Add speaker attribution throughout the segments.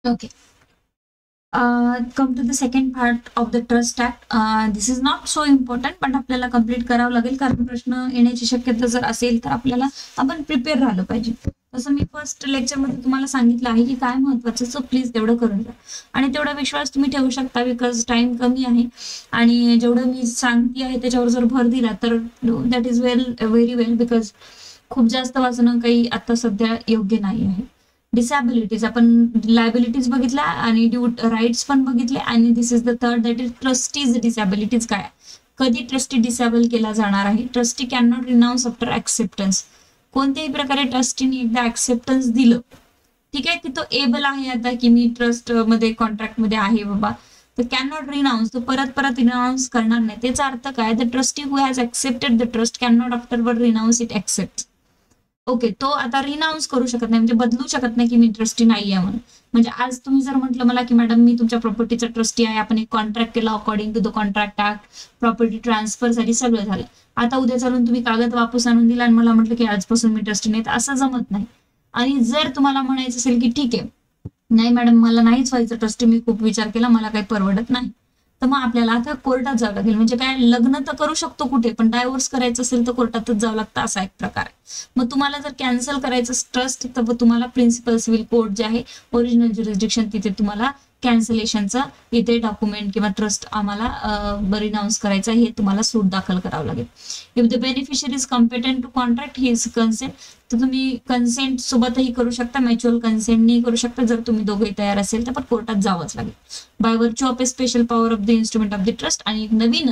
Speaker 1: Okay. Come to the second part of the Trust Act. This is not so important, but आपल्याला complete करावं लागेल, कारण प्रश्न येण्याची शक्यता जर असेल तर आपल्याला आपण प्रिपेअर राहिलं पाहिजे. तसं मी फर्स्ट लेक्चरमध्ये तुम्हाला सांगितलं आहे की काय महत्वाचं, सो प्लीज तेवढं करून द्या. आणि तेवढा विश्वास तुम्ही ठेवू शकता, बिकॉज टाइम कमी आहे आणि जेवढं मी सांगते आहे त्याच्यावर जर भर दिला तर that is very well, because खूप जास्त वाचणं काही आता सध्या योग्य नाही आहे. डिसॅबिलिटीज, आपण लायबिलिटीज बघितल्या आणि राईट्स पण बघितले, आणि this is the third, that is trustees disabilities. काय, कधी ट्रस्टी डिसेबल केला जाणार आहे? Trustee can not renounce after acceptance. कोणत्याही प्रकारे ट्रस्टीने एकदा ऍक्सेप्टन्स दिलं, ठीक आहे, की तो एबल आहे आता की मी ट्रस्ट मध्ये कॉन्ट्रॅक्ट मध्ये आहे बाबा, तर कॅन नॉट रिनाऊन्स, तो परत रिनाऊन्स करणार नाही. त्याचा अर्थ काय? The trustee who has accepted the trust can not afterward renounce it accept. Okay, तो आता रिनाऊन्स करू शकत नाही, म्हणजे बदलू शकत नाही की मी ट्रस्टी नाही आहे म्हणून. म्हणजे आज तुम्ही जर म्हटलं मला की मॅडम मी तुमच्या प्रॉपर्टीचा ट्रस्टी आहे, आपण एक कॉन्ट्रॅक्ट केला according to the contract act, property transfer साठी सगळं झालं, आता उद्या चालून तुम्ही कागद वापस आणून दिला आणि मला म्हटलं की आजपासून मी ट्रस्टी नाही, तर असं जमत नाही. आणि जर तुम्हाला म्हणायचं असेल की ठीक आहे, नाही मॅडम मला नाहीच व्हायचं ट्रस्टी, मी खूप विचार केला, मला काही परवडत नाही, तर मग आपल्याला आता कोर्टात जावं लागेल. म्हणजे काय, लग्न तर करू शकतो कुठे, पण डायव्होर्स करायचं असेल तर कोर्टातच जावं लागतं, असा एक प्रकार आहे. मग तुम्हाला जर कॅन्सल करायचं ट्रस्ट, तर तुम्हाला प्रिन्सिपल सिव्हिल कोर्ट जे आहे, ओरिजिनल ज्युरिस्डिक्शन, तिथे तुम्हाला कॅन्सलेशनचा इथे डॉक्युमेंट किंवा ट्रस्ट आम्हाला रिनाऊन्स करायचा, हे तुम्हाला सूट दाखल करावं लागेल. If the beneficiary is competent to contract he is consent, तर तुम्ही कन्सेंट सोबतही करू शकता, म्युच्युअल कन्सेंटनी करू शकता. जर तुम्ही दोघेही तयार असेल तर पण कोर्टात जावंच लागेल by virtue of a special power of the instrument of the trust. आणि नवीन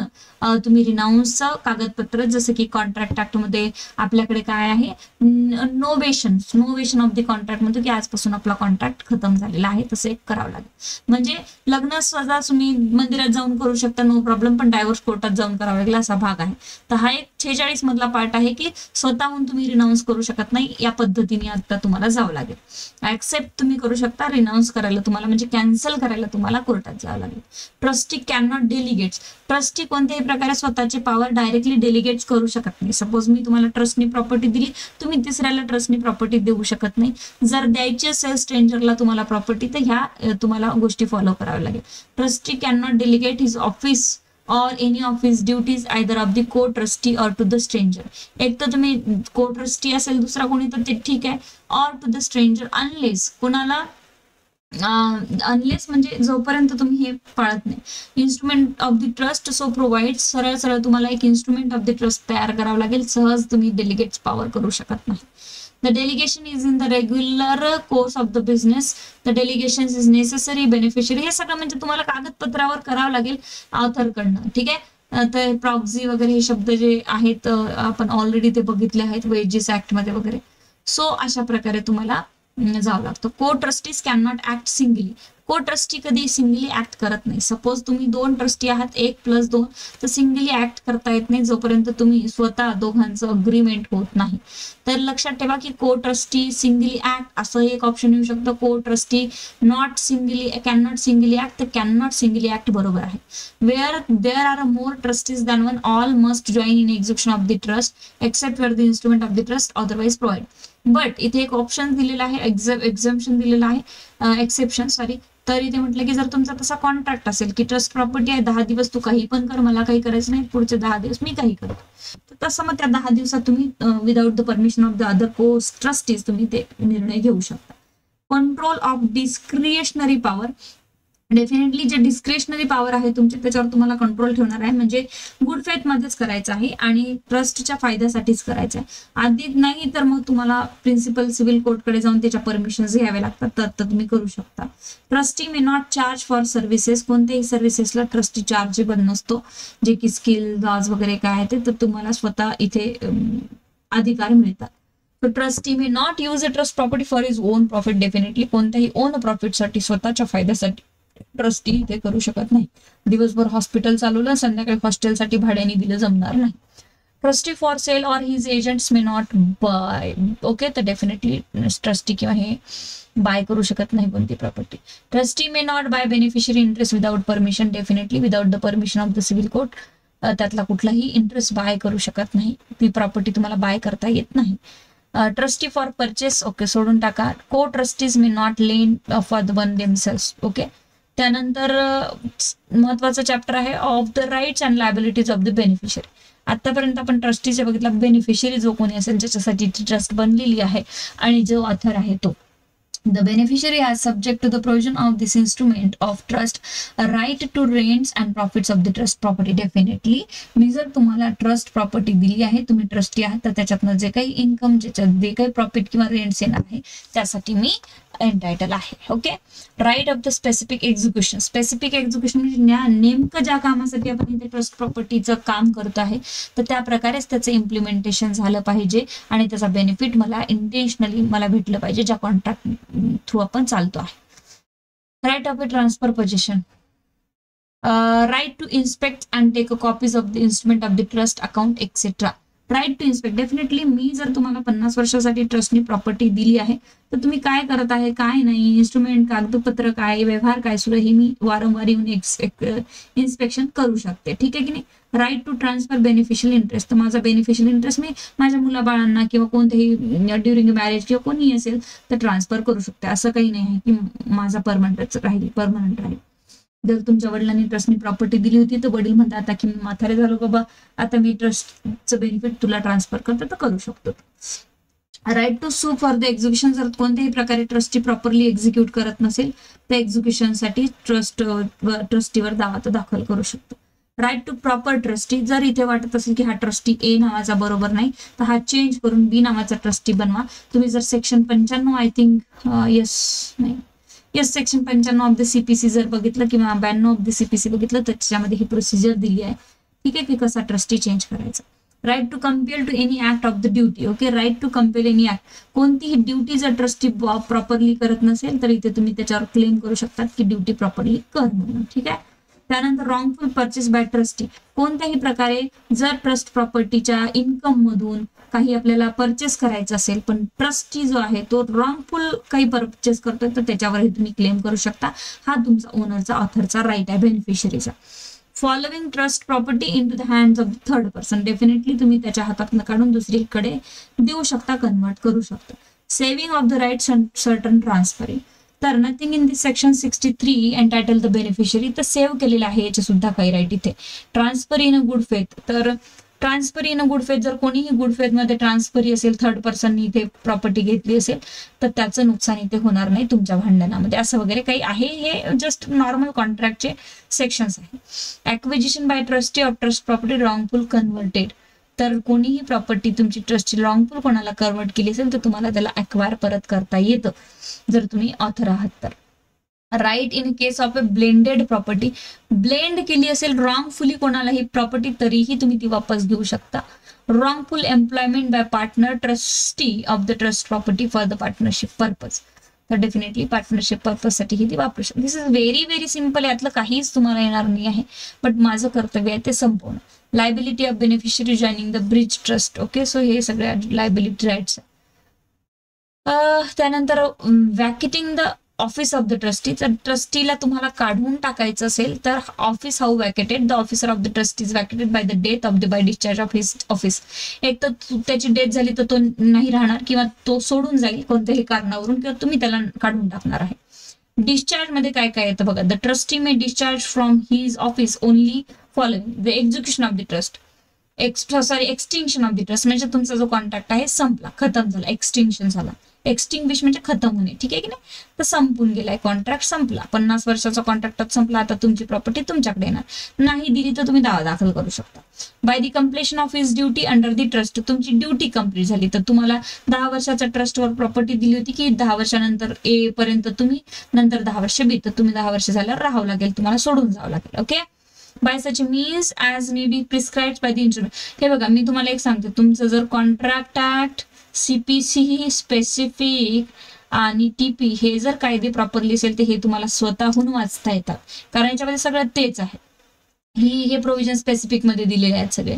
Speaker 1: तुम्ही रिनाऊन्सचं कागदपत्र, जसं की कॉन्ट्रॅक्ट ऍक्ट मध्ये आपल्याकडे काय आहे, नोवेशन ऑफ द कॉन्ट्रॅक्ट म्हणतो की आजपासून आपला कॉन्ट्रॅक्ट खतम झालेला आहे, तसं एक करावं लागेल. म्हणजे लग्न स्वतः तुम्ही मंदिरात जाऊन करू शकता, नो प्रॉब्लेम, पण डायव्होर्स कोर्टात जाऊन करावा लागेल, असा भाग आहे. तर हा एक 46 मधला पार्ट आहे की स्वतःहून तुम्ही रिनाऊन्स करू शकत नाही, या पद्धतीने आता तुम्हाला जावं लागेल. ऍक्सेप्ट तुम्ही करू शकता, रिनाऊन्स करायला तुम्हाला म्हणजे कॅन्सल करायला तुम्हाला कोर्टात जावं लागेल. Trustee can not delegates, trustee कोणत्याही प्रकारे स्वतःची पॉवर डायरेक्टली डेलिगेट करू शकत नाही. सपोज मी तुम्हाला ट्रस्टनी प्रॉपर्टी दिली, तुम्ही तिसऱ्याला ट्रस्टनी प्रॉपर्टी देऊ शकत नाही. जर द्यायची असेल स्ट्रेंजरला तुम्हाला प्रॉपर्टी, तर ह्या तुम्हाला गोष्टी फॉलो कराव्या लागेल. Trustee can not delegate his office or any of his duties either of the co-trustee or to the stranger. एक तर तुम्ही co-trustee असेल, दुसरा कोणी तर ते ठीक आहे, or to the stranger, unless कोणाला अनलेस म्हणजे जोपर्यंत तुम्ही हे पाळत नाही. Instrument of the trust so provide, सरळ तुम्हाला एक इन्स्ट्रुमेंट ऑफ द ट्रस्ट तयार करावं लागेल, सहज तुम्ही डेलिगेट्स पॉवर करू शकत नाही. The delegation is in the regular course of the business. The delegation is necessary beneficiary. हे सगळं म्हणजे तुम्हाला कागदपत्रावर करावं लागेल ऑथरकडनं, ठीक आहे. तर प्रॉक्झी वगैरे हे शब्द जे आहेत आपण ऑलरेडी ते बघितले आहेत वेजेस ऍक्ट मध्ये वगैरे. सो अशा प्रकारे तुम्हाला जावं लागतं. को trustees can not act singly. को ट्रस्टी कधी सिंगली ऍक्ट करत नाही. सपोज तुम्ही 2 ट्रस्टी आहात, 1+2, तर सिंगली ऍक्ट करता येत नाही जोपर्यंत तुम्ही स्वतः दोघांचं अग्रीमेंट होत नाही. तर लक्षात ठेवा की को ट्रस्टी सिंगली ऍक्ट असं एक ऑप्शन येऊ शकतं. Co trustee not singly, can not singly act, तर कॅन नॉट सिंगली ऍक्ट बरोबर आहे. Where there are more trustees than one, all must join in execution of the trust except where the instrument of the trust otherwise provide. But इथे एक option दिलेला आहे, एक्झम्पशन दिलेलं आहे, exception sorry. तर इथे म्हटलं की जर तुमचा तसा कॉन्ट्रॅक्ट असेल की ट्रस्ट प्रॉपर्टी आहे, 10 दिवस तू काही पण कर, मला काही करायचं नाही, पुढचे 10 दिवस मी काही करतो, तर तसं मग त्या 10 दिवसात तुम्ही without the permission of the other को ट्रस्टीज तुम्ही ते निर्णय घेऊ शकता. कंट्रोल ऑफ डिस्क्रिएशनरी पॉवर, डेफिनेटली जे डिस्क्रिएशनरी पॉवर आहे तुमची त्याच्यावर तुम्हाला कंट्रोल ठेवणार आहे. म्हणजे गुड फेथ मध्येच करायचं आहे आणि ट्रस्टच्या फायद्यासाठीच करायचं आहे. आधी नाही तर मग तुम्हाला प्रिन्सिपल सिव्हिल कोर्टकडे जाऊन त्याच्या परमिशन्स घ्यावे लागतात, तर तुम्ही करू शकता. Trustee may not charge for services, कोणत्याही सर्व्हिसेसला ट्रस्टी चार्जेबल नसतो, जे की स्किल लॉज वगैरे काय आहे ते, तर तुम्हाला स्वतः इथे अधिकार मिळतात. तर trustee may not use a trust property for his on profit, definitely कोणत्याही ओन प्रॉफिटसाठी स्वतःच्या फायद्यासाठी ट्रस्टी ते करू शकत नाही. दिवसभर हॉस्पिटल चालवलं, संध्याकाळी हॉस्टेलसाठी भाड्याने दिलं, जमणार नाही. Trustee for sale or his agents may not buy, okay, तर डेफिनेटली ट्रस्टी किंवा हे बाय करू शकत नाही कोणती property. Trustee may not buy beneficiary interest without permission, definitely without the permission of the civil court त्यातला कुठलाही इंटरेस्ट बाय करू शकत नाही. ती प्रॉपर्टी तुम्हाला बाय करता येत नाही. ट्रस्टी फॉर परचेस, ओके सोडून टाका. Co trustees may not lend for the one themselves, okay. त्यानंतर महत्वाचं चॅप्टर आहे of the rights and liabilities of the beneficiary. आतापर्यंत आपण ट्रस्टीचे बघितलं, बेनिफिशियरी जो कोणी असेल ज्याच्यासाठी ट्रस्ट बनलेली आहे आणि जो ऑथर आहे तो. The beneficiary has subject to the provision of this instrument of trust a right to rents and profits of the trust property. Definitely मी जर तुम्हाला ट्रस्ट प्रॉपर्टी दिली आहे, तुम्ही ट्रस्टी आहात, तर त्याच्यातनं जे काही इन्कम, ज्याच्यात जे काही प्रॉफिट किंवा रेंट्स येणार आहे त्यासाठी मी एंटायटल आहे. Okay. Right of the specific execution. Specific execution म्हणजे नेमकं ज्या कामासाठी आपण इथे ट्रस्ट प्रॉपर्टीचं काम करतो आहे तर त्या प्रकारेच त्याचं इम्प्लिमेंटेशन झालं पाहिजे आणि त्याचा बेनिफिट मला इंटेन्शनली मला भेटलं पाहिजे ज्या कॉन्ट्रॅक्ट थ्रू आपण चालतो आहे. Right of a transfer position. Right to inspect and take a copies of the instrument of the trust account etcetera. Right to inspect. Definitely मी जर तुम्हाला 50 वर्षासाठी ट्रस्टनी प्रॉपर्टी दिली आहे तर तुम्ही काय करत आहे, काय नाही, इन्स्ट्रुमेंट, कागदपत्र काय, व्यवहार काय सुरू, हे मी वारंवार येऊन इन्स्पेक्शन करू शकते. ठीक आहे की नाही. Right to transfer beneficial interest. तर माझा बेनिफिशियल इंटरेस्ट मी माझ्या मुलाबाळांना किंवा कोणत्याही ड्युरिंग मॅरेज किंवा कोणी असेल तर ट्रान्सफर करू शकते. असं काही नाही आहे की माझा परमनंट राहील. जर तुमच्या वडिलांनी ट्रस्टनी प्रॉपर्टी दिली होती तर वडील म्हणतात आता की मी म्हातारे झालो बाबा, आता मी ट्रस्टचं बेनिफिट तुला ट्रान्सफर करतो तर करू शकतो. Right to sue for the execution. जर कोणत्याही प्रकारे ट्रस्टी प्रॉपरली एक्झिक्यूट करत नसेल तर एक्झिक्युशनसाठी ट्रस्टीवर दावा तो दाखल करू शकतो. Right to proper trustee. जर इथे वाटत असेल की हा ट्रस्टी ए नावाचा बरोबर नाही तर हा चेंज करून बी नावाचा ट्रस्टी बनवा. तुम्ही जर section 95 I think yes section 95 of the CPC जर बघितलं किंवा 92 ऑफ द सीपीसी बघितलं तर त्याच्यामध्ये ही प्रोसिजर दिली आहे. ठीक आहे की कसा ट्रस्टी चेंज करायचा. Right to compel to any act of the duty. Okay. Right to compel any act. कोणतीही ड्युटी जर ट्रस्टी प्रॉपरली करत नसेल तर इथे तुम्ही त्याच्यावर क्लेम करू शकतात की ड्युटी प्रॉपरली कर म्हणून. ठीक आहे. त्यानंतर रॉंगफुल परचेस बाय ट्रस्टी. कोणत्याही प्रकारे जर ट्रस्ट प्रॉपर्टीच्या इन्कम मधून काही आपल्याला परचेस करायचं असेल पण ट्रस्टी जो आहे तो रॉंगफुल काही परचेस करतोय तर त्याच्यावरही तुम्ही क्लेम करू शकता. हा तुमचा ओनरचा, ऑथरचा राईट आहे बेनिफिशियरीचा. Following trust property in to the hands of the third person. Definitely तुम्ही त्याच्या हातातून काढून दुसरीकडे देऊ शकता, कन्वर्ट करू शकता. Saving of the right certain transferring. तर nothing in this section 63 entitle the beneficiary. तर सेव्ह केलेलं आहे याचे सुद्धा काही राईट इथे. Transfer in a good faith. तर transfer in a good faith जर कोणीही गुड फेथ मध्ये ट्रान्सफरी असेल, थर्ड पर्सननी इथे प्रॉपर्टी घेतली असेल तर त्याचं नुकसान इथे होणार नाही तुमच्या भांडणामध्ये, असं वगैरे काही आहे. हे जस्ट नॉर्मल कॉन्ट्रॅक्टचे सेक्शन्स आहे. Acquisition by trustee of trust property wrongful converted. तर कोणीही प्रॉपर्टी तुमची ट्रस्टची रॉंगफुल कोणाला कन्वर्ट केली असेल तर तुम्हाला त्याला ॲक्वायर परत करता येतं जर तुम्ही ऑथर आहात तर. Right in case of a blended property. Blend केली असेल रॉंगफुली कोणाला ही प्रॉपर्टी तरीही तुम्ही ती वापस घेऊ शकता. Wrongful employment by partner trustee of the trust property for the partnership purpose. तर डेफिनेटली पार्टनरशिप पर्पजसाठी ती वापरू शकता. This is very very simple. यातलं काहीच तुम्हाला येणार नाही आहे बट माझं कर्तव्य आहे ते संपवणं. Liability of beneficiary joining the breach trust. Okay. So हे सगळ्या लायबिलिटी राईट्स. त्यानंतर vacating the office of the trustee. तर ट्रस्टीला तुम्हाला काढून टाकायचं असेल तर office how vacated. The officer of the trustee is vacated by the death of the by discharge of his office. एक तर त्याची डेथ झाली तर तो नाही राहणार किंवा तो सोडून जाईल कोणत्याही कारणावरून किंवा तुम्ही त्याला काढून टाकणार आहे. डिस्चार्ज मध्ये काय काय येतं बघा. The trustee may discharge from his office only following the execution of the trust. Extinction of the trust म्हणजे तुमचा जो कॉन्ट्रॅक्ट आहे संपला, खतम झाला, एक्सटिंक्शन झाला. एक्सटिंग्विश म्हणजे खतम होणे. ठीक आहे की नाही. तर संपून गेलाय, कॉन्ट्रॅक्ट संपला, 50 वर्षाचा कॉन्ट्रॅक्ट संपला. आता तुमची प्रॉपर्टी तुमच्याकडे येणार. नाही दिली तर तुम्ही दावा दाखल करू शकता. By the completion of his duty under the trust. तुमची ड्युटी कम्प्लीट झाली तर तुम्हाला 10 वर्षाच्या ट्रस्टवर प्रॉपर्टी दिली होती की 10 वर्षानंतर ए पर्यंत तुम्ही, नंतर 10 वर्ष बी, तर तुम्ही 10 वर्ष झाल्यावर राहावं लागेल, तुम्हाला सोडून जावं लागेल. Okay. Bye such means as may be prescribed by the instrument. हे बघा मी तुम्हाला एक सांगते, तुमचं जर कॉन्ट्रॅक्ट ऍक्ट, सीपीसी स्पेसिफिक आणि टीपी हे जर कायदे प्रॉपरली असेल तर हे तुम्हाला स्वतःहून वाचता येतात कारण याच्यामध्ये सगळं तेच आहे. हे प्रोव्हिजन स्पेसिफिक मध्ये दिलेले आहेत सगळे.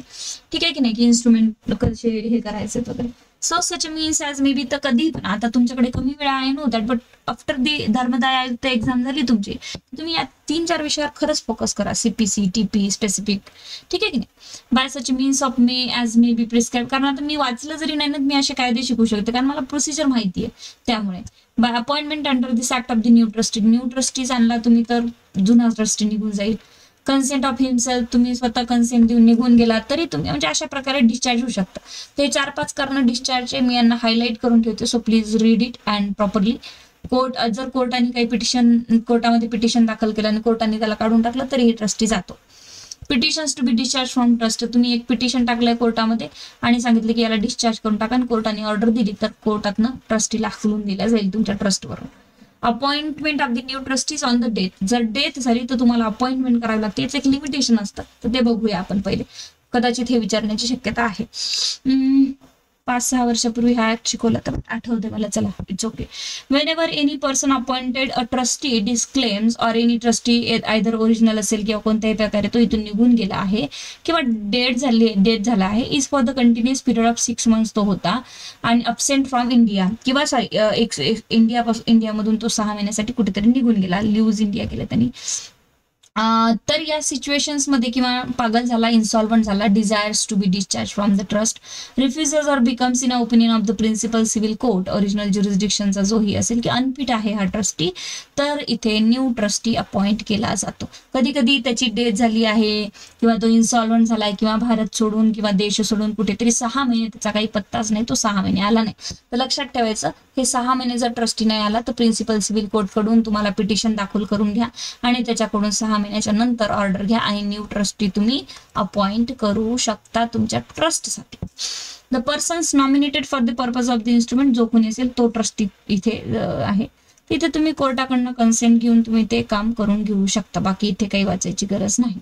Speaker 1: ठीक आहे की नाही, की इन्स्ट्रुमेंट कसे हे करायचे वगैरे. So such means as may be, तर कधी पण, आता तुमच्याकडे कमी वेळ आहे know that, but after the धर्मदाय आयुक्त एक्झाम झाली तुमची, तुम्ही या 3-4 विषयावर खरंच फोकस करा, CPC, TP स्पेसिफिक, ठीक आहे की नाही. Bye such means of May as may be prescribe, कारण आता मी वाचलं जरी नाही ना, मी असे कायदे शिकू शकते, कारण मला प्रोसिजर माहिती आहे. त्यामुळे bye appointment under this act of the new trustee, new trustees आणला तुम्ही तर जुना ट्रस्टी निघून जाईल. कन्सेंट ऑफ हिमसेल्फ, तुम्ही स्वतः कन्सेंट देऊन निघून गेला तरी तुम्ही म्हणजे अशा प्रकारे डिस्चार्ज होऊ शकता. ते 4-5 कारण डिस्चार्जचे मी यांना हायलाइट करून ठेवते, so please read it and properly. जर कोर्टाने काही कोर्टामध्ये पिटिशन दाखल केलं आणि कोर्टाने त्याला काढून टाकलं तरी हे ट्रस्टी जातो. Petitions to be discharge from trust, तुम्ही एक पिटिशन टाकलंय कोर्टामध्ये आणि सांगितलं की याला डिस्चार्ज करून टाका आणि कोर्टाने ऑर्डर दिली तर कोर्टातनं ट्रस्टीला हकलून दिल्या जाईल तुमच्या ट्रस्टवरून. Appointment of the new trustees on the death, जर डेथ झाली तर तुम्हाला अपॉइंटमेंट करावी लागते, याचं एक लिमिटेशन असतं, तर ते बघूया आपण पहिले. कदाचित हे विचारण्याची शक्यता आहे. 5-6 वर्षापूर्वी हा ऍक्ट शिकवला तर आठवते मला, चला it's okay. Whenever any person appointed a trustee disclaims or any trustee either original असेल किंवा कोणत्याही प्रकारे तो इथून निघून गेला आहे किंवा डेथ झाला आहे, is for the continuous period of 6 months तो होता आणि अब्सेंट फ्रॉम इंडिया किंवा इंडियामधून तो 6 महिन्यासाठी कुठेतरी निघून गेला, लिव्ज इंडिया केलं त्यांनी, तर या सिच्युएशन्स मध्ये किंवा पागल झाला, इन्सॉल्वंट झाला, desires to be discharge from the trust, refuses or becomes in opinion of the principal civil court original ज्युरिस्डिक्शनचा जो ही असेल की अनफिट आहे हा ट्रस्टी, तर इथे न्यू ट्रस्टी अपॉइंट केला जातो. कधी कधी त्याची डेथ झाली आहे किंवा तो इन्सॉल्वंट झालाय किंवा भारत सोडून किंवा देश सोडून कुठेतरी 6 महिने त्याचा काही पत्ताच नाही, तो 6 महिने आला नाही, तर लक्षात ठेवायचं हे 6 महिने जर ट्रस्टी नाही आला तर प्रिन्सिपल सिव्हिल कोर्ट कडून तुम्हाला पिटिशन दाखल करून घ्या आणि त्याच्याकडून 6 महिन्याच्या नंतर ऑर्डर घ्या आणि न्यू ट्रस्टी तुम्ही अपॉइंट करू शकता तुमच्या ट्रस्टसाठी. The persons nominated for the purpose of the instrument, जो कोणी असेल तो ट्रस्टी इथे आहे, तिथे तुम्ही कोर्टाकडनं कन्सेंट घेऊन तुम्ही ते काम करून घेऊ शकता, बाकी इथे काही वाचायची गरज नाही.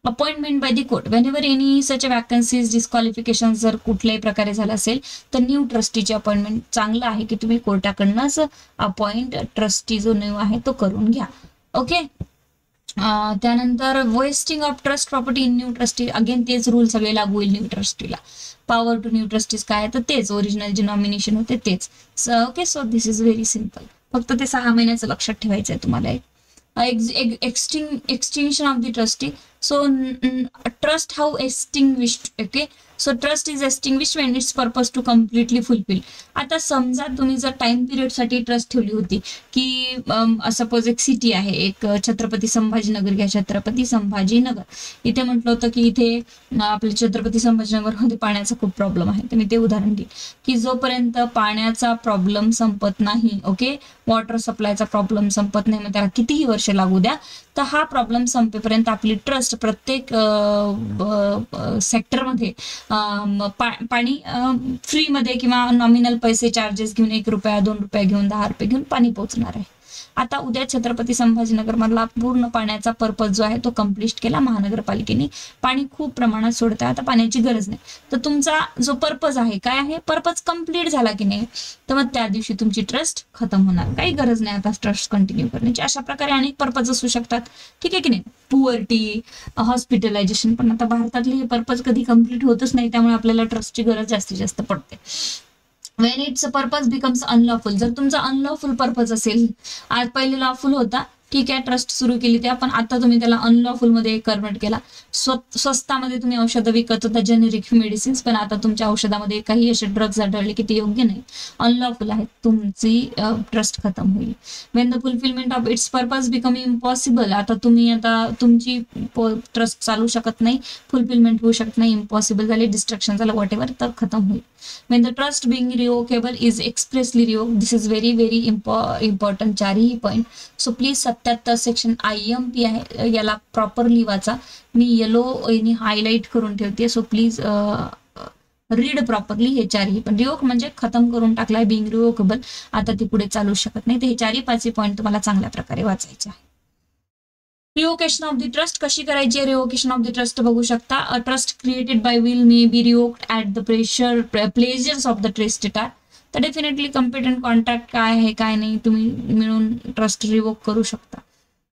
Speaker 1: Appointment by the court, Wien ever any such vacancies disqualification जर कुठल्याही प्रकारे झालं असेल तर न्यू ट्रस्टीची अपॉइंटमेंट चांगलं आहे की तुम्ही कोर्टाकडनंच अपॉइंट ट्रस्टी जो न्यू आहे तो करून घ्या. ओके. त्यानंतर wasting of trust property in new trustee, again तेच रूल सगळे लागू होईल न्यू ट्रस्टीला. पॉवर टू न्यू ट्रस्टीज काय तर तेच ओरिजिनल जे नॉमिनेशन होते तेच. Okay, so this is very simple, फक्त ते 6 महिन्याचं लक्षात ठेवायचं आहे तुम्हाला. extinction of the trustee, so trust how extinguished, okay, so trust is extinguished when its purpose to completely fulfill. आता समजा तुम्ही जर टाइम पिरियड साठी ट्रस्ट ठेवली होती की सपोज एक सिटी आहे, एक छत्रपती संभाजीनगर घ्या, छत्रपती संभाजीनगर, इथे म्हटलं होतं की इथे आपल्या छत्रपती संभाजीनगर मध्ये पाण्याचा खूप प्रॉब्लेम आहे, तर मी ते उदाहरण देईन की जोपर्यंत पाण्याचा प्रॉब्लेम संपत नाही, ओके, वॉटर सप्लायचा प्रॉब्लेम संपत नाही, मग त्याला कितीही वर्ष लागू द्या, तर हा प्रॉब्लेम संपेपर्यंत आपली ट्रस्ट प्रत्येक सेक्टरमध्ये पाणी फ्रीमध्ये किंवा नॉमिनल पैसे चार्जेस घेऊन 1 रुपया 2 रुपया घेऊन 10 रुपये घेऊन पाणी पोहोचणार आहे. आता उद्या छत्रपती संभाजीनगर मधला पूर्ण पाण्याचा पर्पज जो आहे तो कम्प्लीट केला महानगरपालिकेने, पाणी खूप प्रमाणात सोडतं, आता पाण्याची गरज नाही, तर तुमचा जो पर्पज आहे काय आहे, पर्पज कम्प्लीट झाला की नाही, तर मग त्या दिवशी तुमची ट्रस्ट खतम होणार, काही गरज नाही आता ट्रस्ट कंटिन्यू करण्याची. अशा प्रकारे अनेक पर्पज असू शकतात, ठीक आहे की नाही. पुअर्टी, हॉस्पिटलायझेशन, पण आता भारतातले हे पर्पज कधी कम्प्लीट होतच नाही, त्यामुळे आपल्याला ट्रस्टची गरज जास्तीत जास्त पडते. Wien it's purpose becomes unlawful, जर तुमचा अनलॉफुल पर्पज असेल, आज पहिले लॉफुल होता, ठीक आहे, ट्रस्ट सुरू केली त्या, पण आता तुम्ही त्याला अनलॉफुल मध्ये कन्वर्ट केला. स्वस्तामध्ये तुम्ही औषधं विकत होता, जेनेरिक मेडिसिन्स, पण आता तुमच्या औषधामध्ये काही असे ड्रग्ज आढळले की ते योग्य नाही, अनलॉफुल आहे, तुमची ट्रस्ट खतम होईल. Wien the fulfilment of its purpose become impossible, आता तुमची ट्रस्ट चालू शकत नाही, फुलफिलमेंट होऊ शकत नाही, इम्पॉसिबल झाले, डिस्ट्रक्शन झालं, व्हॉट एव्हर, तर खतम होईल. When the trust being revocable is expressly revoked, this is very very important, 4ही point. So please 77 section IMP आहे, याला प्रॉपरली वाचा, मी येलो हायलाइट करून ठेवते, सो प्लीज रीड प्रॉपरली हे 4ही पण. रिवोक म्हणजे खतम करून टाकलाय, बिंग रिवोकेबल, आता ती पुढे चालू शकत नाही, तर हे 4-5 पॉइंट तुम्हाला चांगल्या प्रकारे वाचायचे आहे. रिवोकेशन ऑफ द ट्रस्ट कशी करायची आहे, रिवोकेशन ऑफ द ट्रस्ट बघू शकता. A trust created by will may be revoked at the pleasures of the testator, तर डेफिनेटली कॉम्पिटंट कॉन्ट्रॅक्ट काय आहे काय नाही तुम्ही मिळून ट्रस्ट रिवोक करू शकता.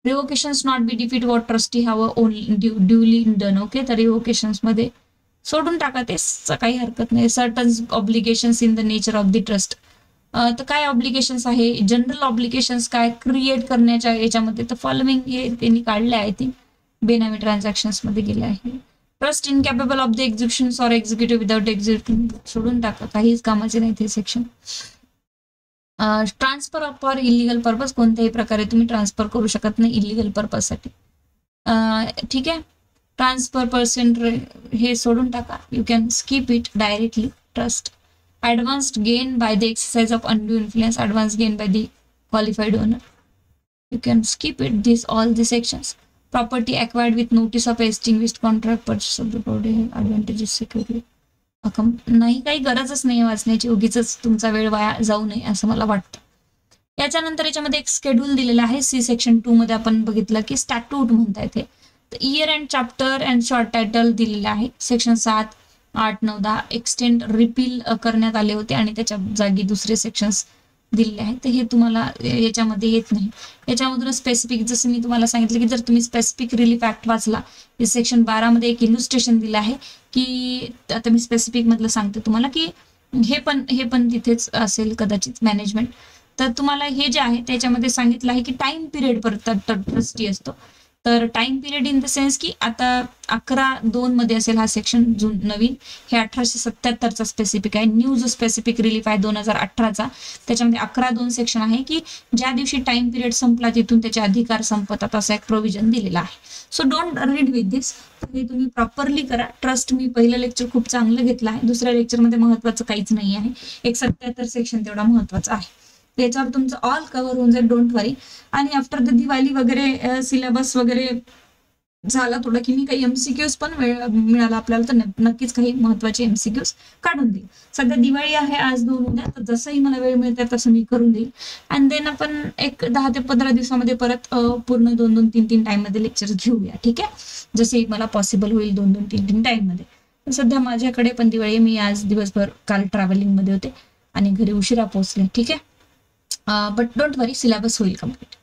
Speaker 1: Revocations not be defeat what trustee have only duly done, okay, तर रिवोकेशन्स मध्ये सोडून टाका ते, काही हरकत नाही. Certain obligations in the nature of the trust. तर काय ऑब्लिगेशन्स आहे, जनरल ऑब्लिगेशन्स काय क्रिएट करण्याच्या याच्यामध्ये, तर फॉलोइंग हे त्यांनी काढले आहे, ते बेनामी ट्रान्झॅक्शन्स मध्ये गेले आहे. Trust incapable of the execution or executive without executive, सोडून टाका, काहीच कामाचे नाही ते section. Transfer of for illegal purpose, कोणत्याही प्रकारे तुम्ही ट्रान्सफर करू शकत नाही इलिगल पर्पज साठी. ठीक आहे. ट्रान्सफर पर्सेंट हे सोडून टाका, you can skip it directly. Trust advanced gain by the exercise of undue influence, advanced gain by the qualified owner, you can skip it, this all the sections. Property acquired with notice of extinguished contract, purchase of the property, advantages security. नाही, काही गरजच नाही वाचण्याची, उगीच तुमचा वेळ वाया जाऊ नये असं मला वाटतं. याच्यानंतर याच्यामध्ये एक शेड्यूल दिलेला आहे, सी सेक्शन 2 मध्ये आपण बघितलं की स्टॅट्यूट म्हणता येते. Year and chapter and short title दिलेले आहे. सेक्शन 7, 8, 9, 10 एक्सटेंड रिपील करण्यात आले होते आणि त्याच्या जागी दुसरे सेक्शन्स दिलेले आहेत. तर हे तुम्हाला याच्यामध्ये येत नाही. याच्यामधून स्पेसिफिक, जसं मी तुम्हाला सांगितलं की जर तुम्ही स्पेसिफिक रिलीफ ऍक्ट वाचला, सेक्शन 12 मध्ये एक इल्युस्ट्रेशन दिलं आहे की, आता मी स्पेसिफिक मधलं सांगते तुम्हाला की हे पण तिथेच असेल कदाचित मॅनेजमेंट. तर तुम्हाला हे जे आहे त्याच्यामध्ये सांगितलं आहे की टाइम पिरियड परत ट्रस्टी असतो. तर time period in the sense की आता 11/2 मध्ये असेल हा सेक्शन नवीन, हे 1877चा स्पेसिफिक आहे. न्यू जो स्पेसिफिक रिलीफ आहे 2018चा, त्याच्यामध्ये 11/2 सेक्शन आहे की ज्या दिवशी टाइम पिरियड संपला तिथून त्याचे अधिकार संपतात असा एक प्रोव्हिजन दिलेला आहे. सो डोंट रीड विथ दिस, हे तुम्ही प्रॉपरली करा. ट्रस्ट मी पहिलं लेक्चर खूप चांगलं घेतलं आहे, दुसऱ्या लेक्चरमध्ये महत्वाचं काहीच नाही आहे. एक 77 सेक्शन तेवढा महत्वाचा आहे, त्याच्यावर तुमचं ऑल कव्हर होऊन जाईल, डोंट वरी. आणि आफ्टर द दिवाळी वगैरे सिलेबस वगैरे झाला थोडा की मी काही एमसीक्यूज पण मिळाला आपल्याला, तर नक्कीच काही महत्वाचे एमसीक्यूज काढून देईल. सध्या दिवाळी आहे, आज 2 उद्या, तर जसंही मला वेळ मिळते तसं मी करून देईल. अँड देन आपण एक 10 ते 15 दिवसामध्ये परत पूर्ण 2-2, 3-3 टाइम मध्ये लेक्चर घेऊया. ठीक आहे, जसे मला पॉसिबल होईल 2-2, 3-3 टाइम मध्ये. सध्या माझ्याकडे पण दिवाळी, मी आज दिवसभर काल ट्रॅव्हलिंग मध्ये होते आणि घरी उशिरा पोहोचले. ठीक आहे, बट डोंट वरी, सिलेबस होईल कम्प्लीट.